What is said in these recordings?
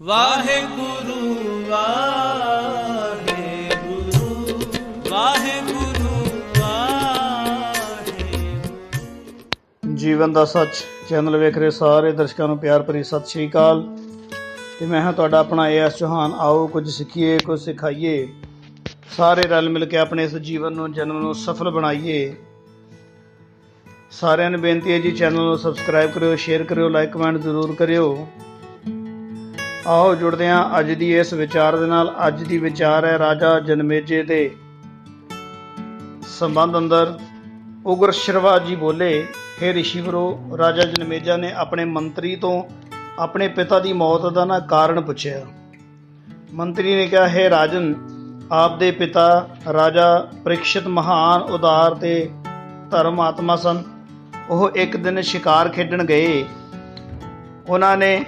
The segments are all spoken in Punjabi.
ਵਾਹਿਗੁਰੂ ਵਾਹਿਗੁਰੂ ਵਾਹਿਗੁਰੂ ਵਾਹਿਗੁਰੂ। ਜੀਵਨ ਦਾ ਸੱਚ ਚੈਨਲ ਵੇਖ ਰਹੇ ਸਾਰੇ ਦਰਸ਼ਕਾਂ ਨੂੰ ਪਿਆਰ ਭਰੀ ਸਤਿ ਸ਼੍ਰੀ ਅਕਾਲ। ਤੇ ਮੈਂ ਹਾਂ ਤੁਹਾਡਾ ਆਪਣਾ AS ਚੌਹਾਨ। ਆਓ ਕੁਝ ਸਿੱਖੀਏ, ਕੁਝ ਸਿਖਾਈਏ, ਸਾਰੇ ਰਲ ਮਿਲ ਕੇ ਆਪਣੇ ਇਸ ਜੀਵਨ ਨੂੰ ਜਨਮ ਨੂੰ ਸਫਲ ਬਣਾਈਏ। ਸਾਰਿਆਂ ਨੂੰ ਬੇਨਤੀ ਹੈ ਜੀ, ਚੈਨਲ ਨੂੰ ਸਬਸਕ੍ਰਾਈਬ ਕਰਿਓ, ਸ਼ੇਅਰ ਕਰਿਓ, ਲਾਈਕ ਕਮੈਂਟ ਜ਼ਰੂਰ ਕਰਿਓ। ਆਓ ਜੁੜਦੇ ਹਾਂ ਅੱਜ ਦੀ ਇਸ ਵਿਚਾਰ ਦੇ ਨਾਲ। ਅੱਜ ਦੀ ਵਿਚਾਰ ਹੈ ਰਾਜਾ ਜਨਮੇਜੇ ਦੇ ਸੰਬੰਧ ਅੰਦਰ। ਉਗਰ ਸ਼ਰਵਾ ਜੀ ਬੋਲੇ, ਹੇ ਰਿਸ਼ੀਵਰੋ, ਰਾਜਾ ਜਨਮੇਜਾ ਨੇ ਆਪਣੇ ਮੰਤਰੀ ਤੋਂ ਆਪਣੇ ਪਿਤਾ ਦੀ ਮੌਤ ਦਾ ਕਾਰਨ ਪੁੱਛਿਆ। ਮੰਤਰੀ ਨੇ ਕਿਹਾ, ਹੇ ਰਾਜਨ, ਆਪ ਦੇ ਪਿਤਾ ਰਾਜਾ ਪ੍ਰੀਖਸ਼ਿਤ ਮਹਾਨ ਉਦਾਰ ਤੇ ਧਰਮ ਆਤਮਾ ਸਨ। ਉਹ ਇੱਕ ਦਿਨ ਸ਼ਿਕਾਰ ਖੇਡਣ ਗਏ। ਉਹਨਾਂ ਨੇ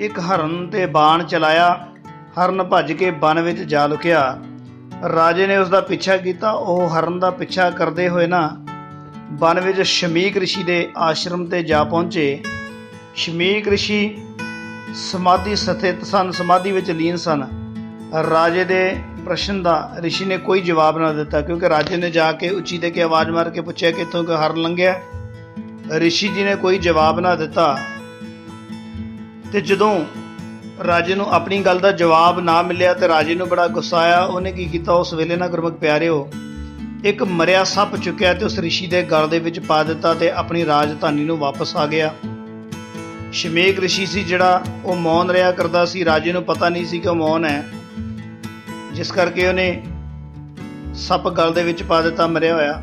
ਇੱਕ ਹਰਨ ਤੇ ਬਾਣ ਚਲਾਇਆ। ਹਰਨ ਭੱਜ ਕੇ ਬਨ ਵਿੱਚ ਜਾ ਲੁਕਿਆ। ਰਾਜੇ ਨੇ ਉਸ ਦਾ ਪਿੱਛਾ ਕੀਤਾ। ਉਹ ਹਰਨ ਦਾ ਪਿੱਛਾ ਕਰਦੇ ਹੋਏ ਬਨ ਵਿੱਚ ਸ਼ਮੀਕ ਰਿਸ਼ੀ ਦੇ ਆਸ਼ਰਮ ਤੇ ਜਾ ਪਹੁੰਚੇ। ਸ਼ਮੀਕ ਰਿਸ਼ੀ ਸਮਾਧੀ ਸਥਿਤ ਸਨ, ਸਮਾਧੀ ਵਿੱਚ ਲੀਨ ਸਨ। ਰਾਜੇ ਦੇ ਪ੍ਰਸ਼ਨ ਦਾ ਰਿਸ਼ੀ ਨੇ ਕੋਈ ਜਵਾਬ ਨਾ ਦਿੱਤਾ, ਕਿਉਂਕਿ ਰਾਜੇ ਨੇ ਜਾ ਕੇ ਉੱਚੀ ਦੇ ਕੇ ਆਵਾਜ਼ ਮਾਰ ਕੇ ਪੁੱਛਿਆ ਕਿ ਇੱਥੋਂ ਹਰਨ ਲੰਘਿਆ। ਰਿਸ਼ੀ ਜੀ ਨੇ ਕੋਈ ਜਵਾਬ ਨਾ ਦਿੱਤਾ। ਤੇ ਜਦੋਂ ਰਾਜੇ ਨੂੰ ਆਪਣੀ ਗੱਲ ਦਾ ਜਵਾਬ ਨਾ ਮਿਲਿਆ ਤੇ ਰਾਜੇ ਨੂੰ ਬੜਾ ਗੁੱਸਾ ਆਇਆ। ਉਹਨੇ ਕੀ ਕੀਤਾ, ਉਸ ਵੇਲੇ ਗੁਰਮੁਖ ਪਿਆਰਿਓ, ਇੱਕ ਮਰਿਆ ਸੱਪ ਚੁੱਕਿਆ ਤੇ ਉਸ ਰਿਸ਼ੀ ਦੇ ਗਲ ਦੇ ਵਿੱਚ ਪਾ ਦਿੱਤਾ ਤੇ ਆਪਣੀ ਰਾਜਧਾਨੀ ਨੂੰ ਵਾਪਸ ਆ ਗਿਆ। ਸ਼ਮੀਕ ਰਿਸ਼ੀ ਸੀ ਜਿਹੜਾ, ਉਹ ਮੌਨ ਰਿਹਾ ਕਰਦਾ ਸੀ। ਰਾਜੇ ਨੂੰ ਪਤਾ ਨਹੀਂ ਸੀ ਕਿ ਉਹ ਮੌਨ ਹੈ, ਜਿਸ ਕਰਕੇ ਉਹਨੇ ਸੱਪ ਗਲ ਦੇ ਵਿੱਚ ਪਾ ਦਿੱਤਾ ਮਰਿਆ ਹੋਇਆ।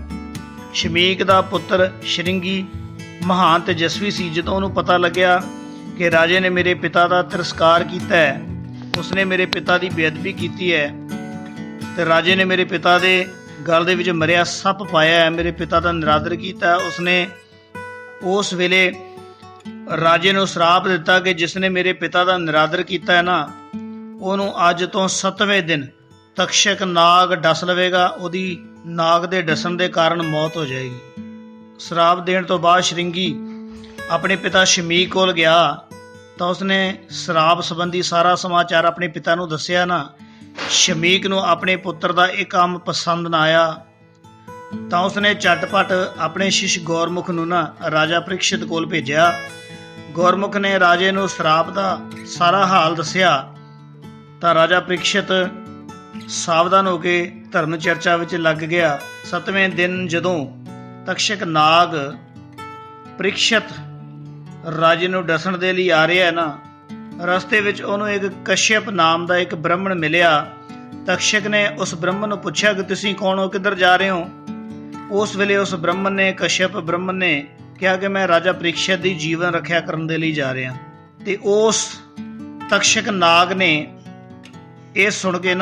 ਸ਼ਮੀਕ ਦਾ ਪੁੱਤਰ ਸ਼੍ਰਿੰਗੀ ਮਹਾਨ ਤੇਜਸਵੀ ਸੀ। ਜਦੋਂ ਉਹਨੂੰ ਪਤਾ ਲੱਗਿਆ ਕਿ ਰਾਜੇ ਨੇ ਮੇਰੇ ਪਿਤਾ ਦਾ ਤਿਰਸਕਾਰ ਕੀਤਾ ਹੈ, ਉਸਨੇ ਮੇਰੇ ਪਿਤਾ ਦੀ ਬੇਅਦਬੀ ਕੀਤੀ ਹੈ ਤੇ ਰਾਜੇ ਨੇ ਮੇਰੇ ਪਿਤਾ ਦੇ ਗਲ ਦੇ ਵਿੱਚ ਮਰਿਆ ਸੱਪ ਪਾਇਆ ਹੈ, ਮੇਰੇ ਪਿਤਾ ਦਾ ਨਿਰਾਦਰ ਕੀਤਾ ਹੈ, ਉਸਨੇ ਉਸ ਵੇਲੇ ਰਾਜੇ ਨੂੰ ਸ਼ਰਾਪ ਦਿੱਤਾ ਕਿ ਜਿਸਨੇ ਮੇਰੇ ਪਿਤਾ ਦਾ ਨਿਰਾਦਰ ਕੀਤਾ ਹੈ ਉਹਨੂੰ ਅੱਜ ਤੋਂ 7ਵੇਂ ਦਿਨ ਤਕਸ਼ਕ ਨਾਗ ਡਸ ਲਵੇਗਾ। ਉਹਦੀ ਨਾਗ ਦੇ ਡਸਣ ਦੇ ਕਾਰਨ ਮੌਤ ਹੋ ਜਾਏਗੀ। ਸ਼ਰਾਪ ਦੇਣ ਤੋਂ ਬਾਅਦ ਸ਼੍ਰਿੰਗੀ ਆਪਣੇ ਪਿਤਾ ਸ਼ਮੀਕ ਕੋਲ ਗਿਆ ਤਾਂ ਉਸਨੇ ਸ਼ਰਾਪ ਸੰਬੰਧੀ ਸਾਰਾ ਸਮਾਚਾਰ ਆਪਣੇ ਪਿਤਾ ਨੂੰ ਦੱਸਿਆ। ਸ਼ਮੀਕ ਨੂੰ ਆਪਣੇ ਪੁੱਤਰ ਦਾ ਇਹ ਕੰਮ ਪਸੰਦ ਨਾ ਆਇਆ ਤਾਂ ਉਸਨੇ ਝਟਪਟ ਆਪਣੇ ਸ਼ਿਸ਼ ਗੌਰਮੁਖ ਨੂੰ ਰਾਜਾ ਪ੍ਰੀਖਸ਼ਿਤ ਕੋਲ ਭੇਜਿਆ। ਗੌਰਮੁਖ ਨੇ ਰਾਜੇ ਨੂੰ ਸ਼ਰਾਪ ਦਾ ਸਾਰਾ ਹਾਲ ਦੱਸਿਆ ਤਾਂ ਰਾਜਾ ਪ੍ਰੀਖਸ਼ਿਤ ਸਾਵਧਾਨ ਹੋ ਕੇ ਧਰਮ ਚਰਚਾ ਵਿੱਚ ਲੱਗ ਗਿਆ। 7ਵੇਂ ਦਿਨ ਜਦੋਂ ਤਕਸ਼ਕ ਨਾਗ ਪ੍ਰੀਖਸ਼ਿਤ ਰਾਜੇ ਨੂੰ ਡਸਣ ਦੇ ਲਈ ਆ ਰਿਹਾ ਰਸਤੇ ਵਿੱਚ ਉਹਨੂੰ ਇੱਕ ਕਸ਼ਯਪ ਨਾਮ ਦਾ ਇੱਕ ਬ੍ਰਾਹਮਣ ਮਿਲਿਆ। ਤਕਸ਼ਕ ਨੇ ਉਸ ਬ੍ਰਾਹਮਣ ਨੂੰ ਪੁੱਛਿਆ ਕਿ ਤੁਸੀਂ ਕੌਣ ਹੋ, ਕਿੱਧਰ ਜਾ ਰਹੇ ਹੋ? ਉਸ ਵੇਲੇ ਉਸ ਬ੍ਰਾਹਮਣ ਨੇ, ਕਸ਼ਯਪ ਬ੍ਰਾਹਮਣ ਨੇ ਕਿਹਾ ਕਿ ਮੈਂ ਰਾਜਾ ਪ੍ਰੀਖਸ਼ਿਤ ਦੀ ਜੀਵਨ ਰੱਖਿਆ ਕਰਨ ਦੇ ਲਈ ਜਾ ਰਿਹਾ। ਤੇ ਉਸ ਤਕਸ਼ਕ ਨਾਗ ਨੇ ਇਹ ਸੁਣ ਕੇ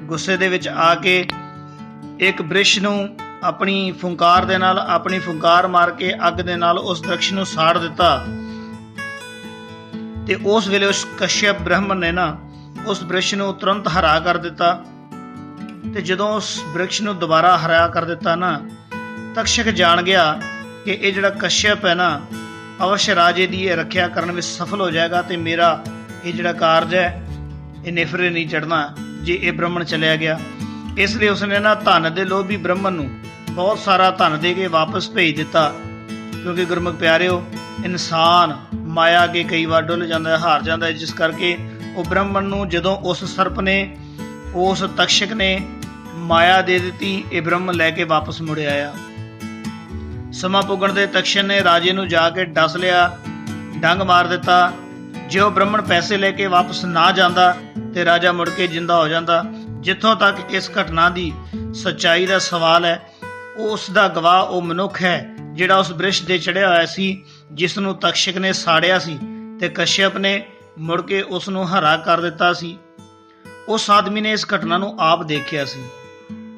ਗੁੱਸੇ ਦੇ ਵਿੱਚ ਆ ਕੇ ਇੱਕ ਬ੍ਰਿਸ਼ ਨੂੰ ਆਪਣੀ ਫੁੰਕਾਰ ਦੇ ਨਾਲ, ਆਪਣੀ ਫੁੰਕਾਰ ਮਾਰ ਕੇ ਅੱਗ ਦੇ ਨਾਲ ਉਸ ਦਰਖਤ ਨੂੰ ਸਾੜ ਦਿੱਤਾ। ਤੇ ਉਸ ਵੇਲੇ ਉਸ ਕਸ਼ਯਪ ਬ੍ਰਾਹਮਣ ਨੇ ਉਸ ਬ੍ਰਿਸ਼ ਨੂੰ ਤੁਰੰਤ ਹਰਾ ਕਰ ਦਿੱਤਾ। ਤੇ ਜਦੋਂ ਉਸ ਬ੍ਰਿਕਸ਼ ਨੂੰ ਦੁਬਾਰਾ ਹਰਾ ਕਰ ਦਿੱਤਾ ਤਕਸ਼ਕ ਜਾਣ ਗਿਆ ਕਿ ਇਹ ਜਿਹੜਾ ਕਸ਼ਯਪ ਹੈ ਅਵਸ਼ ਰਾਜੇ ਦੀ ਇਹ ਰੱਖਿਆ ਕਰਨ ਵਿੱਚ ਸਫਲ ਹੋ ਜਾਏਗਾ ਤੇ ਮੇਰਾ ਇਹ ਜਿਹੜਾ ਕਾਰਜ ਹੈ ਇਹ ਨੇਫਰੇ ਨਹੀਂ ਚੜ੍ਹਨਾ ਜੇ ਇਹ ਬ੍ਰਾਹਮਣ ਚਲਿਆ ਗਿਆ। ਇਸ ਲਈ ਉਸਨੇ ਧਨ ਦੇ ਲੋਭੀ ਬ੍ਰਾਹਮਣ ਨੂੰ ਬਹੁਤ ਸਾਰਾ ਧਨ ਦੇ ਕੇ ਵਾਪਸ ਭੇਜ ਦਿੱਤਾ। ਕਿਉਂਕਿ ਗੁਰਮੁਖ ਪਿਆਰਿਓ, ਇਨਸਾਨ ਮਾਇਆ ਅੱਗੇ ਕਈ ਵਾਰ ਡੁੱਲ ਜਾਂਦਾ ਹੈ, ਹਾਰ ਜਾਂਦਾ ਹੈ। ਜਿਸ ਕਰਕੇ ਉਹ ਬ੍ਰਾਹਮਣ ਨੂੰ ਜਦੋਂ ਉਸ ਸਰਪ ਨੇ, ਉਸ ਤਕਸ਼ਕ ਨੇ ਮਾਇਆ ਦੇ ਦਿੱਤੀ, ਇਹ ਬ੍ਰਾਹਮਣ ਲੈ ਕੇ ਵਾਪਸ ਮੁੜ ਆਇਆ। ਸਮਾਂ ਪੁੱਗਣ ਦੇ ਤਕਸ਼ਕ ਨੇ ਰਾਜੇ ਨੂੰ ਜਾ ਕੇ ਡਸ ਲਿਆ, ਡੰਗ ਮਾਰ ਦਿੱਤਾ। ਜੇ ਉਹ ਬ੍ਰਾਹਮਣ ਪੈਸੇ ਲੈ ਕੇ ਵਾਪਸ ਨਾ ਜਾਂਦਾ ਤੇ ਰਾਜਾ ਮੁੜ ਕੇ ਜਿੰਦਾ ਹੋ ਜਾਂਦਾ। ਜਿੱਥੋਂ ਤੱਕ ਇਸ ਘਟਨਾ ਦੀ ਸੱਚਾਈ ਦਾ ਸਵਾਲ ਹੈ, ਉਸ ਦਾ ਗਵਾਹ ਉਹ ਮਨੁੱਖ ਹੈ ਜਿਹੜਾ ਉਸ ਬ੍ਰਿਸ਼ ਦੇ ਚੜ੍ਹਿਆ ਹੋਇਆ ਸੀ, ਜਿਸ ਨੂੰ ਤਕਸ਼ਕ ਨੇ ਸਾੜਿਆ ਸੀ ਤੇ ਕਸ਼ਯਪ ਨੇ ਮੁੜ ਕੇ ਉਸ ਨੂੰ ਹਰਾ ਕਰ ਦਿੱਤਾ ਸੀ। ਉਸ ਆਦਮੀ ਨੇ ਇਸ ਘਟਨਾ ਨੂੰ ਆਪ ਦੇਖਿਆ ਸੀ।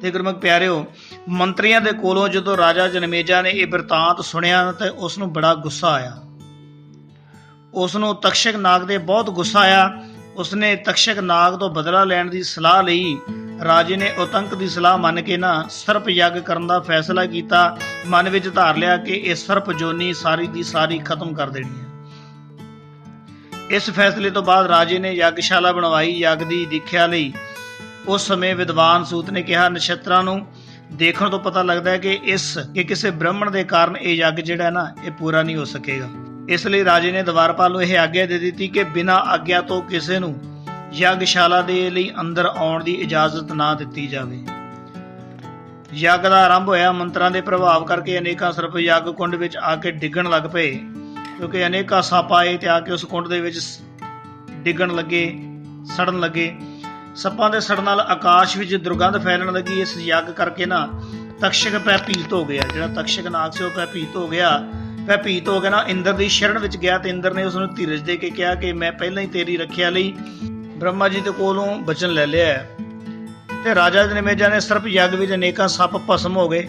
ਤੇ ਗੁਰਮੁਖ ਪਿਆਰਿਓ, ਮੰਤਰੀਆਂ ਦੇ ਕੋਲੋਂ ਜਦੋਂ ਰਾਜਾ ਜਨਮੇਜਾ ਨੇ ਇਹ ਬਿਰਤਾਂਤ ਸੁਣਿਆ ਤੇ ਉਸ ਨੂੰ ਬੜਾ ਗੁੱਸਾ ਆਇਆ। ਉਸ ਨੂੰ ਤਕਸ਼ਕ ਨਾਗ ਦੇ ਬਹੁਤ ਗੁੱਸਾ ਆਇਆ। ਉਸਨੇ ਤਕਸ਼ਕ ਨਾਗ ਤੋਂ ਬਦਲਾ ਲੈਣ ਦੀ ਸਲਾਹ ਲਈ। ਰਾਜੇ ਨੇ ਉਤੰਕ ਦੀ ਸਲਾਹ ਮੰਨ ਕੇ ਸਰਪ ਯੱਗ ਕਰਨ ਦਾ ਫੈਸਲਾ ਕੀਤਾ। ਮਨ ਵਿੱਚ ਧਾਰ ਲਿਆ ਕਿ ਇਹ ਸਰਪ ਜੋਨੀ ਸਾਰੀ ਦੀ ਸਾਰੀ ਖਤਮ ਕਰ ਦੇਣੀ ਹੈ। ਇਸ ਫੈਸਲੇ ਤੋਂ ਬਾਅਦ ਰਾਜੇ ਨੇ ਯੱਗਸ਼ਾਲਾ ਬਣਵਾਈ ਯੱਗ ਦੀ ਦੀਖਿਆ ਲਈ। ਉਸ ਸਮੇਂ ਵਿਦਵਾਨ ਸੂਤ ਨੇ ਕਿਹਾ, ਨਛੱਤਰਾਂ ਨੂੰ ਦੇਖਣ ਤੋਂ ਪਤਾ ਲੱਗਦਾ ਹੈ ਕਿ ਕਿਸੇ ਬ੍ਰਾਹਮਣ ਦੇ ਕਾਰਨ ਇਹ ਯੱਗ ਜਿਹੜਾ ਨਾ ਇਹ ਪੂਰਾ ਨਹੀਂ ਹੋ ਸਕੇਗਾ। ਇਸ ਲਈ ਰਾਜੇ ਨੇ ਦਵਾਰਪਾਲ ਨੂੰ ਇਹ ਆਗਿਆ ਦੇ ਦਿੱਤੀ ਕਿ ਬਿਨਾਂ ਆਗਿਆ ਤੋਂ ਕਿਸੇ ਨੂੰ ਯੱਗਸ਼ਾਲਾ ਦੇ ਲਈ ਅੰਦਰ ਆਉਣ ਦੀ ਇਜਾਜ਼ਤ ਨਾ ਦਿੱਤੀ ਜਾਵੇ। ਯੱਗ ਦਾ ਆਰੰਭ ਹੋਇਆ। ਮੰਤਰਾਂ ਦੇ ਪ੍ਰਭਾਵ ਕਰਕੇ ਅਨੇਕਾਂ ਸਰਪ ਯੱਗ ਕੁੰਡ ਵਿੱਚ ਆ ਕੇ ਡਿੱਗਣ ਲੱਗ ਪਏ, ਕਿਉਂਕਿ ਅਨੇਕਾਂ ਸੱਪ ਆਏ ਤੇ ਆ ਕੇ ਉਸ ਕੁੰਡ ਦੇ ਵਿੱਚ ਡਿੱਗਣ ਲੱਗੇ, ਸੜਨ ਲੱਗੇ। ਸੱਪਾਂ ਦੇ ਸੜਨ ਨਾਲ ਆਕਾਸ਼ ਵਿੱਚ ਦੁਰਗੰਧ ਫੈਲਣ ਲੱਗੀ। ਇਸ ਯੱਗ ਕਰਕੇ ਨਾ ਤਕਸ਼ਕ ਭੈਭੀਤ ਹੋ ਗਿਆ। ਜਿਹੜਾ ਤਕਸ਼ਕ ਨਾਗ ਸੀ ਉਹ ਭੈਭੀਤ ਹੋ ਗਿਆ। ਭੈਭੀਤ ਹੋ ਕੇ ਨਾ ਇੰਦਰ ਦੀ ਸ਼ਰਨ ਵਿੱਚ ਗਿਆ ਤੇ ਇੰਦਰ ਨੇ ਉਸ ਨੂੰ ਧੀਰਜ ਦੇ ਕੇ ਕਿਹਾ ਕਿ ਮੈਂ ਪਹਿਲਾਂ ਹੀ ਤੇਰੀ ਰੱਖਿਆ ਲਈ ਬ੍ਰਹਮਾ ਜੀ ਦੇ ਕੋਲੋਂ ਬਚਨ ਲੈ ਲਿਆ ਹੈ। ਤੇ ਰਾਜਾ ਜਨਮੇਜਾ ਨੇ ਸਰਪ ਯੱਗ ਵਿੱਚ ਅਨੇਕਾਂ ਸੱਪ ਭਸਮ ਹੋ ਗਏ।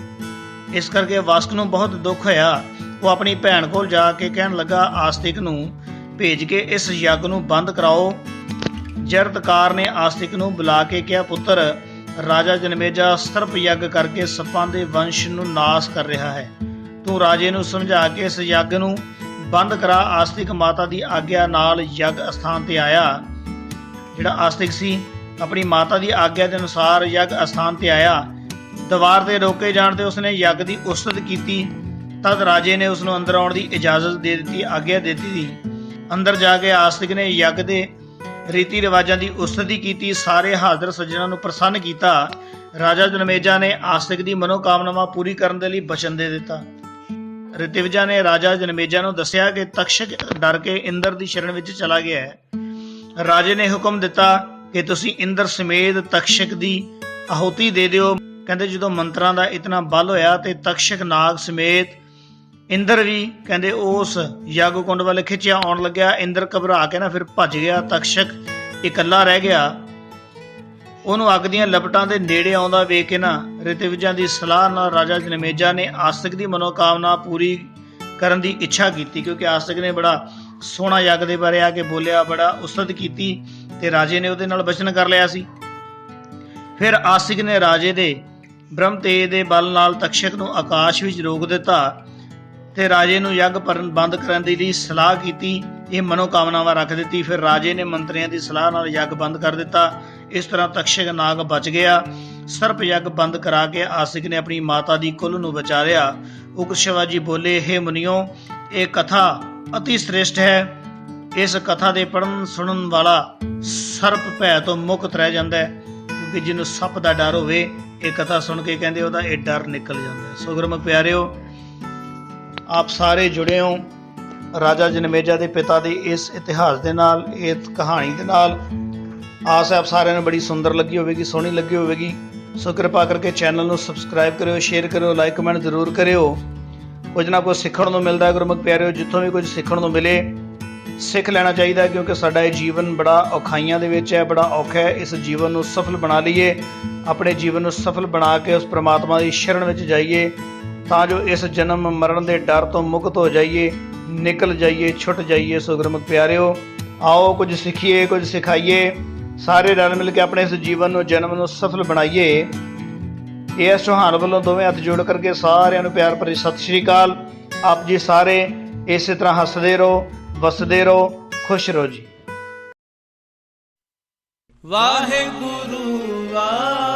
ਇਸ ਕਰਕੇ ਵਾਸਕ ਨੂੰ ਬਹੁਤ ਦੁੱਖ ਹੋਇਆ। ਉਹ ਆਪਣੀ ਭੈਣ ਕੋਲ ਜਾ ਕੇ ਕਹਿਣ ਲੱਗਾ, ਆਸਤਿਕ ਨੂੰ ਭੇਜ ਕੇ ਇਸ ਯੱਗ ਨੂੰ ਬੰਦ ਕਰਾਓ। ਜਰਦਕਾਰ ਨੇ ਆਸਤਿਕ ਨੂੰ ਬੁਲਾ ਕੇ ਕਿਹਾ, ਪੁੱਤਰ, ਰਾਜਾ ਜਨਮੇਜਾ ਸਰਪ ਯੱਗ ਕਰਕੇ ਸੱਪਾਂ ਦੇ ਵੰਸ਼ ਨੂੰ ਨਾਸ ਕਰ ਰਿਹਾ ਹੈ। ਤੂੰ ਰਾਜੇ ਨੂੰ ਸਮਝਾ ਕੇ ਇਸ ਯੱਗ ਨੂੰ ਬੰਦ ਕਰਾ। ਆਸਤਿਕ ਮਾਤਾ ਦੀ ਆਗਿਆ ਨਾਲ ਯੱਗ ਅਸਥਾਨ ਤੇ ਆਇਆ। ਜਿਹੜਾ ਆਸਤਿਕ ਸੀ ਆਪਣੀ ਮਾਤਾ ਦੀ ਆਗਿਆ ਦੇ ਅਨੁਸਾਰ ਯੱਗ ਅਸਥਾਨ ਤੇ ਆਇਆ। ਦੀਵਾਰ ਤੇ ਰੋਕੇ ਜਾਣ ਤੇ ਉਸਨੇ ਯੱਗ ਦੀ ਉਸਤਤ ਕੀਤੀ। ਤਦ ਰਾਜੇ ਨੇ ਉਸ ਨੂੰ ਅੰਦਰ ਆਉਣ ਦੀ ਇਜਾਜ਼ਤ ਦੇ ਦਿੱਤੀ, ਆਗਿਆ ਦੇ ਦਿੱਤੀ। ਅੰਦਰ ਜਾ ਕੇ ਆਸਤਿਕ ਨੇ ਯੱਗ ਦੇ ਰੀਤੀ ਰਿਵਾਜਾਂ ਦੀ ਉਸਤਤੀ ਕੀਤੀ। ਸਾਰੇ ਹਾਜ਼ਰ ਸੱਜਣਾਂ ਨੂੰ ਪ੍ਰਸੰਨ ਕੀਤਾ। ਰਾਜਾ ਜਨਮੇਜਾ ਨੇ ਆਸਤਿਕ ਦੀ ਮਨੋਕਾਮਨਾਵਾਂ ਪੂਰੀ ਕਰਨ ਦੇ ਲਈ ਬਚਨ ਦੇ ਦਿੱਤਾ। ਰਿਤਿਵਜਾ ਨੇ ਰਾਜਾ ਜਨਮੇਜਾ ਨੂੰ ਦੱਸਿਆ ਕਿ ਤਕਸ਼ਕ ਡਰ ਕੇ ਇੰਦਰ ਦੀ ਸ਼ਰਨ ਵਿੱਚ ਚਲਾ ਗਿਆ ਹੈ। ਰਾਜੇ ਨੇ ਹੁਕਮ ਦਿੱਤਾ ਕਿ ਤੁਸੀਂ ਇੰਦਰ ਸਮੇਤ ਤਕਸ਼ਕ ਦੀ ਆਹੂਤੀ ਦੇ ਦਿਓ। ਕਹਿੰਦੇ ਜਦੋਂ ਮੰਤਰਾਂ ਦਾ ਇਤਨਾ ਬਲ ਹੋਇਆ ਤੇ ਤਕਸ਼ਕ ਨਾਗ ਸਮੇਤ ਇੰਦਰ ਵੀ ਕਹਿੰਦੇ ਉਸ ਯੱਗ ਕੁੰਡ ਵੱਲ ਖਿੱਚਿਆ ਆਉਣ ਲੱਗਿਆ। ਇੰਦਰ ਘਬਰਾ ਕੇ ਨਾ ਫਿਰ ਭੱਜ ਗਿਆ। ਤਕਸ਼ਕ ਇਕੱਲਾ ਰਹਿ ਗਿਆ। ਉਹਨੂੰ ਅੱਗ ਦੀਆਂ ਲਪਟਾਂ ਦੇ ਨੇੜੇ ਆਉਂਦਾ ਵੇਖ ਕੇ ਨਾ ਰਿਤਿਵਜਾਂ ਦੀ ਸਲਾਹ ਨਾਲ ਰਾਜਾ ਜਨਮੇਜਾ ਨੇ ਆਸਤਿਕ ਦੀ ਮਨੋਕਾਮਨਾ ਪੂਰੀ ਕਰਨ ਦੀ ਇੱਛਾ ਕੀਤੀ, ਕਿਉਂਕਿ ਆਸਤਿਕ ਨੇ ਬੜਾ ਸੋਹਣਾ ਯੱਗ ਦੇ ਬਾਰੇ ਆ ਕੇ ਬੋਲਿਆ, ਬੜਾ ਉਸਤਤ ਕੀਤੀ ਤੇ ਰਾਜੇ ਨੇ ਉਹਦੇ ਨਾਲ ਬਚਨ ਕਰ ਲਿਆ ਸੀ। ਫਿਰ ਆਸਤਿਕ ਨੇ ਰਾਜੇ ਦੇ ਬ੍ਰਹਮ ਤੇਜ ਦੇ ਬਲ ਨਾਲ ਤਕਸ਼ਕ ਨੂੰ ਆਕਾਸ਼ ਵਿੱਚ ਰੋਕ ਦਿੱਤਾ ਤੇ ਰਾਜੇ ਨੂੰ ਯੱਗ ਬੰਦ ਕਰਨ ਦੀ ਲਈ ਸਲਾਹ ਕੀਤੀ। ਇਹ ਮਨੋਕਾਮਨਾਵਾਂ ਰੱਖ ਦਿੱਤੀ। ਫਿਰ ਰਾਜੇ ਨੇ ਮੰਤਰੀਆਂ ਦੀ ਸਲਾਹ ਨਾਲ ਯੱਗ ਬੰਦ ਕਰ ਦਿੱਤਾ। ਇਸ ਤਰ੍ਹਾਂ ਤਕਸ਼ਕ ਨਾਗ ਬਚ ਗਿਆ। ਸਰਪ ਯੱਗ ਬੰਦ ਕਰਾ ਕੇ ਆਸਤਿਕ ਨੇ ਆਪਣੀ ਮਾਤਾ ਦੀ ਕੁੱਲ ਨੂੰ ਬਚਾ ਲਿਆ। ਉਗਰ ਸ਼ਿਵਾਜੀ ਬੋਲੇ, ਹੇ ਮੁਨੀਓ, ਇਹ ਕਥਾ ਅਤੀ ਸ੍ਰੇਸ਼ਟ ਹੈ। ਇਸ ਕਥਾ ਦੇ ਪੜ੍ਹਨ ਸੁਣਨ ਵਾਲਾ ਸਰਪ ਭੈ ਤੋਂ ਮੁਕਤ ਰਹਿ ਜਾਂਦਾ ਹੈ, ਕਿਉਂਕਿ ਜਿਹਨੂੰ ਸੱਪ ਦਾ ਡਰ ਹੋਵੇ ਇਹ ਕਥਾ ਸੁਣ ਕੇ ਕਹਿੰਦੇ ਉਹਦਾ ਇਹ ਡਰ ਨਿਕਲ ਜਾਂਦਾ ਹੈ। ਸੋ ਗੁਰਮੁਖ ਪਿਆਰਿਓ, ਆਪ ਸਾਰੇ ਜੁੜੇ ਹੋ ਰਾਜਾ ਜਨਮੇਜਾ ਦੇ ਪਿਤਾ ਦੇ ਇਸ ਇਤਿਹਾਸ ਦੇ ਨਾਲ, ਇਸ ਕਹਾਣੀ ਦੇ ਨਾਲ। ਆਸ ਹੈ ਆਪ ਸਾਰਿਆਂ ਨੂੰ ਬੜੀ ਸੁੰਦਰ ਲੱਗੀ ਹੋਵੇਗੀ, ਸੋਹਣੀ ਲੱਗੀ ਹੋਵੇਗੀ। ਸੋ ਕਿਰਪਾ ਕਰਕੇ ਚੈਨਲ ਨੂੰ ਸਬਸਕ੍ਰਾਈਬ ਕਰਿਓ, ਸ਼ੇਅਰ ਕਰਿਓ, ਲਾਈਕ ਕਮੈਂਟ ਜ਼ਰੂਰ ਕਰਿਓ। ਕੁਝ ਨਾ ਕੁਝ ਸਿੱਖਣ ਨੂੰ ਮਿਲਦਾ ਹੈ ਗੁਰਮੁਖ ਪਿਆਰਿਓ। ਜਿੱਥੋਂ ਵੀ ਕੁਝ ਸਿੱਖਣ ਨੂੰ ਮਿਲੇ ਸਿੱਖ ਲੈਣਾ ਚਾਹੀਦਾ ਹੈ, ਕਿਉਂਕਿ ਸਾਡਾ ਇਹ ਜੀਵਨ ਬੜਾ ਔਖਾਈਆਂ ਦੇ ਵਿੱਚ ਹੈ, ਬੜਾ ਔਖਾ ਹੈ। ਇਸ ਜੀਵਨ ਨੂੰ ਸਫਲ ਬਣਾ ਲਈਏ, ਆਪਣੇ ਜੀਵਨ ਨੂੰ ਸਫਲ ਬਣਾ ਕੇ ਉਸ ਪ੍ਰਮਾਤਮਾ ਦੀ ਸ਼ਰਨ ਵਿੱਚ ਜਾਈਏ, ਤਾਂ ਜੋ ਇਸ ਜਨਮ ਮਰਨ ਦੇ ਡਰ ਤੋਂ ਮੁਕਤ ਹੋ ਜਾਈਏ, ਨਿਕਲ ਜਾਈਏ, ਛੁੱਟ ਜਾਈਏ। ਸੋ ਗੁਰਮੁਖ ਪਿਆਰਿਓ, ਆਓ ਕੁਝ ਸਿੱਖੀਏ, ਕੁਝ ਸਿਖਾਈਏ, ਸਾਰੇ ਰਲ ਮਿਲ ਕੇ ਆਪਣੇ ਇਸ ਜੀਵਨ ਨੂੰ, ਜਨਮ ਨੂੰ ਸਫਲ ਬਣਾਈਏ। ਇਸ ਚੌਹਾਨ ਵੱਲੋਂ ਦੋਵੇਂ ਹੱਥ ਜੋੜ ਕਰਕੇ ਸਾਰਿਆਂ ਨੂੰ ਪਿਆਰ ਭਰੀ ਸਤਿ ਸ਼੍ਰੀ ਅਕਾਲ। ਆਪ ਜੀ ਸਾਰੇ ਇਸੇ ਤਰ੍ਹਾਂ ਹੱਸਦੇ ਰਹੋ, ਵਸਦੇ ਰਹੋ, ਖੁਸ਼ ਰਹੋ ਜੀ। ਵਾਹਿਗੁਰੂ ਵਾਹਿਗੁਰੂ।